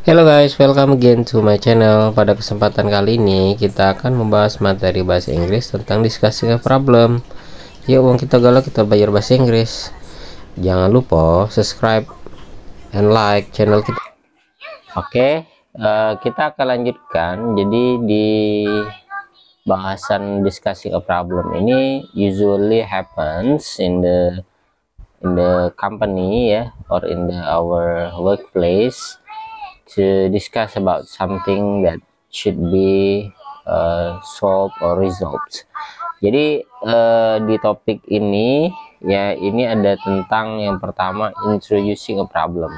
Hello guys, welcome again to my channel. Pada kesempatan kali ini kita akan membahas materi bahasa Inggris tentang discussing a problem. Yuk, uang kita galau, kita bayar bahasa Inggris. Jangan lupa subscribe and like channel kita. Oke, kita akan lanjutkan. Jadi di bahasan discussing a problem ini usually happens in the company ya, or in our workplace, to discuss about something that should be solved or resolved. Jadi di topik ini ya, ini ada tentang yang pertama, introducing a problem.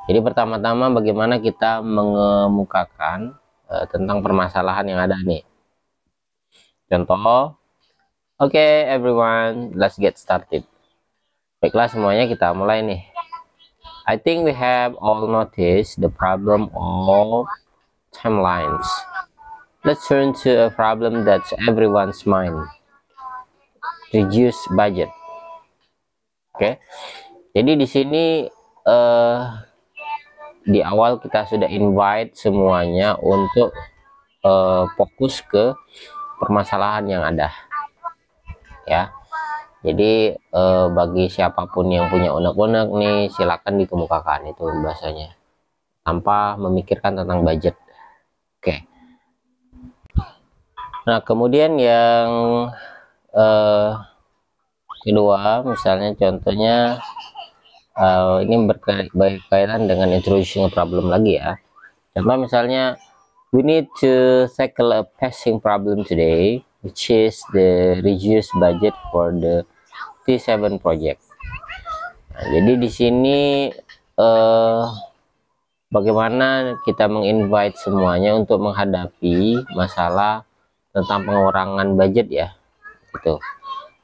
Jadi pertama-tama bagaimana kita mengemukakan tentang permasalahan yang ada nih. Contoh, okay everyone, let's get started. Baiklah semuanya, kita mulai nih. I think we have all noticed the problem of timelines. Let's turn to a problem that's everyone's mind. Reduce budget. Oke. Jadi di sini di awal kita sudah invite semuanya untuk fokus ke permasalahan yang ada. Ya. Jadi bagi siapapun yang punya unek-unek nih, silakan dikemukakan itu bahasanya, tanpa memikirkan tentang budget. Oke. Nah, kemudian yang kedua, misalnya contohnya ini berkaitan dengan introducing problem lagi ya. Contoh misalnya, we need to tackle a pressing problem today, which is the reduced budget for the T7 project. Nah, jadi di sini bagaimana kita menginvite semuanya untuk menghadapi masalah tentang pengurangan budget ya, gitu.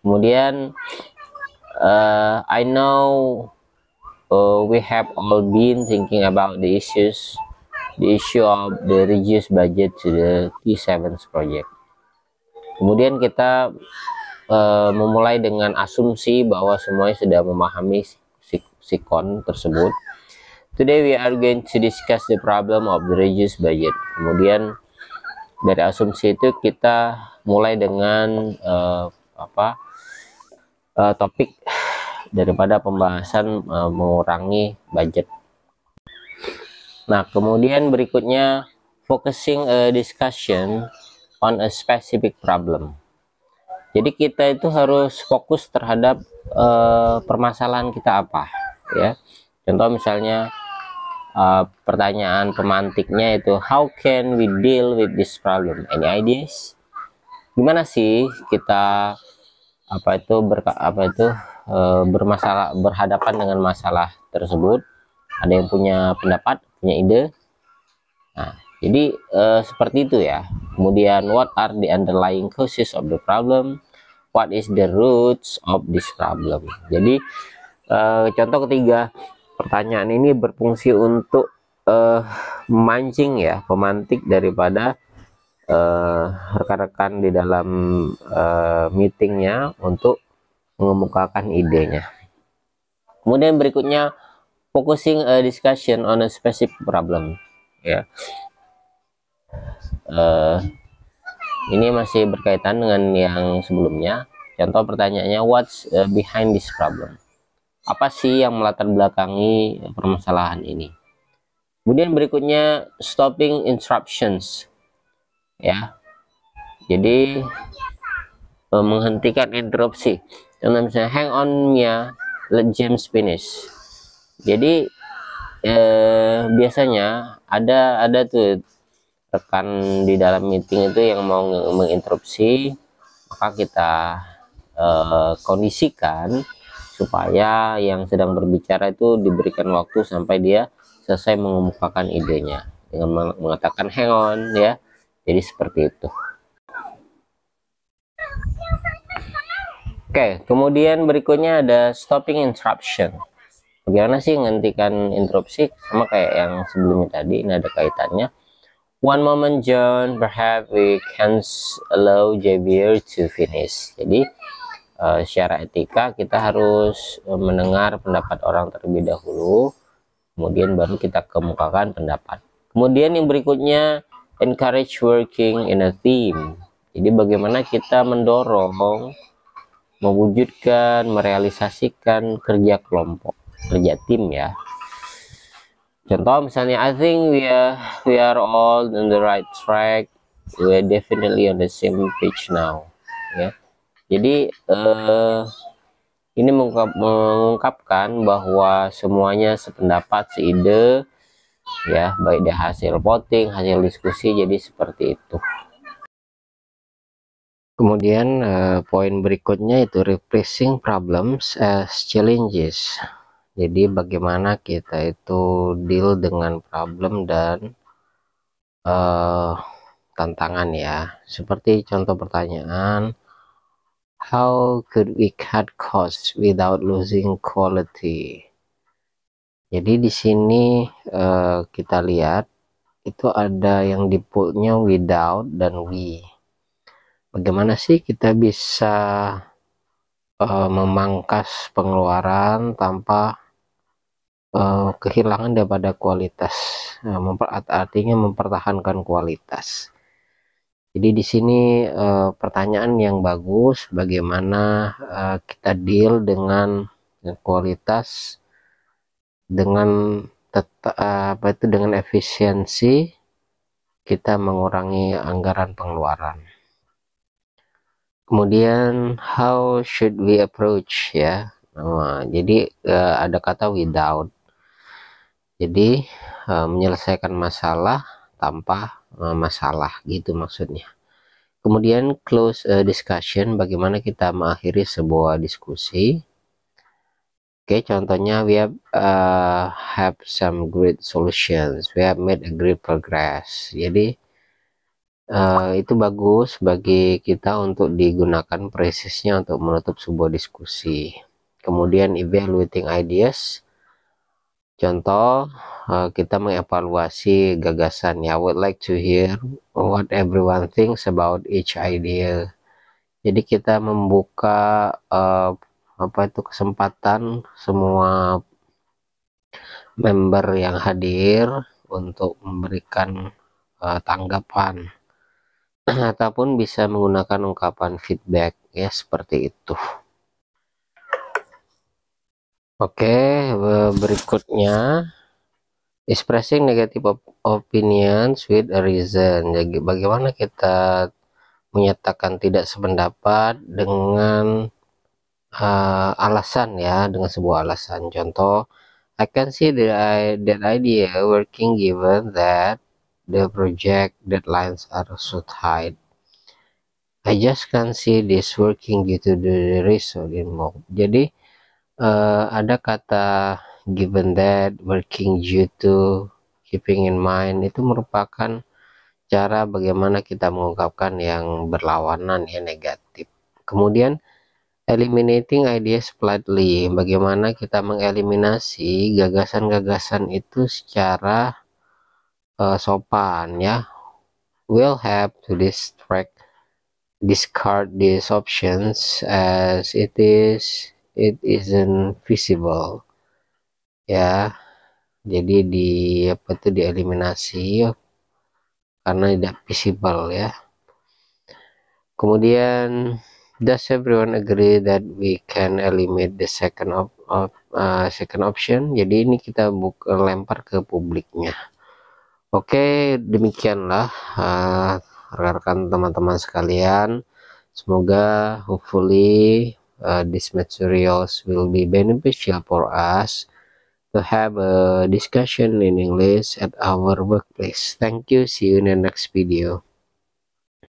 Kemudian I know we have all been thinking about the issue of the reduced budget to the T7 project. Kemudian kita memulai dengan asumsi bahwa semuanya sudah memahami sikon tersebut. Today we are going to discuss the problem of the reduced budget. Kemudian dari asumsi itu kita mulai dengan topik daripada pembahasan mengurangi budget. Nah, kemudian berikutnya, focusing a discussion on a specific problem. Jadi kita itu harus fokus terhadap permasalahan kita apa ya. Contoh misalnya pertanyaan pemantiknya itu, how can we deal with this problem? Any ideas? Gimana sih kita berhadapan dengan masalah tersebut? Ada yang punya pendapat, punya ide? Nah, jadi seperti itu ya. Kemudian, what are the underlying causes of the problem? What is the roots of this problem? Jadi contoh ketiga, pertanyaan ini berfungsi untuk memancing ya, pemantik daripada rekan-rekan di dalam meetingnya untuk mengemukakan idenya. Kemudian berikutnya, focusing a discussion on a specific problem ya. Ini masih berkaitan dengan yang sebelumnya. Contoh pertanyaannya, what's behind this problem? Apa sih yang melatar belakangi permasalahan ini? Kemudian berikutnya, stopping interruptions ya. Jadi menghentikan interupsi. Contoh misalnya, hang on Mia, let James finish. Jadi biasanya ada tuh rekan di dalam meeting itu yang mau menginterupsi, maka kita kondisikan supaya yang sedang berbicara itu diberikan waktu sampai dia selesai mengemukakan idenya dengan mengatakan hang on ya. Jadi seperti itu. Oke, kemudian berikutnya ada stopping interruption. Bagaimana sih menghentikan interupsi? Sama kayak yang sebelumnya tadi, ini ada kaitannya. One moment John, perhaps we can allow Javier to finish. Jadi secara etika kita harus mendengar pendapat orang terlebih dahulu, kemudian baru kita kemukakan pendapat. Kemudian yang berikutnya, encourage working in a team. Jadi bagaimana kita mendorong, mewujudkan, merealisasikan kerja kelompok, kerja tim ya. Contoh misalnya, I think we are all on the right track, we are definitely on the same page now. Ya, jadi ini mengungkapkan bahwa semuanya sependapat, seide, ya, baik dari hasil voting, hasil diskusi, jadi seperti itu. Kemudian poin berikutnya itu replacing problems as challenges. Jadi bagaimana kita itu deal dengan problem dan tantangan ya. Seperti contoh pertanyaan, how could we cut costs without losing quality? Jadi di sini kita lihat itu ada yang defaultnya without dan we. Bagaimana sih kita bisa memangkas pengeluaran tanpa kehilangan daripada kualitas, artinya mempertahankan kualitas. Jadi di sini pertanyaan yang bagus, bagaimana kita deal dengan kualitas dengan dengan efisiensi, kita mengurangi anggaran pengeluaran. Kemudian how should we approach ya. Jadi ada kata without. Jadi menyelesaikan masalah tanpa masalah gitu maksudnya. Kemudian close discussion, bagaimana kita mengakhiri sebuah diskusi. Oke, contohnya we have some great solutions, we have made a great progress. Jadi itu bagus bagi kita untuk digunakan presisnya untuk menutup sebuah diskusi. Kemudian evaluating ideas, contoh kita mengevaluasi gagasan ya. I would like to hear what everyone thinks about each idea. Jadi kita membuka kesempatan semua member yang hadir untuk memberikan tanggapan ataupun bisa menggunakan ungkapan feedback ya, seperti itu. Oke, berikutnya expressing negative opinions with a reason. Jadi bagaimana kita menyatakan tidak sependapat dengan alasan ya, dengan sebuah alasan. Contoh, I can see that idea working given that the project deadlines are so tight. I just can't see this working due to the resource involved. Jadi ada kata given that, working due to, keeping in mind, itu merupakan cara bagaimana kita mengungkapkan yang berlawanan ya, negatif. Kemudian eliminating ideas politely, bagaimana kita mengeliminasi gagasan-gagasan itu secara sopan ya. We'll have to discard these options as it isn't visible ya. Jadi dieliminasi karena tidak visible ya. Kemudian does everyone agree that we can eliminate the second option? Jadi ini kita lempar ke publiknya. Oke, demikianlah rekan teman-teman sekalian. Semoga hopefully these materials will be beneficial for us to have a discussion in English at our workplace. Thank you. See you in the next video.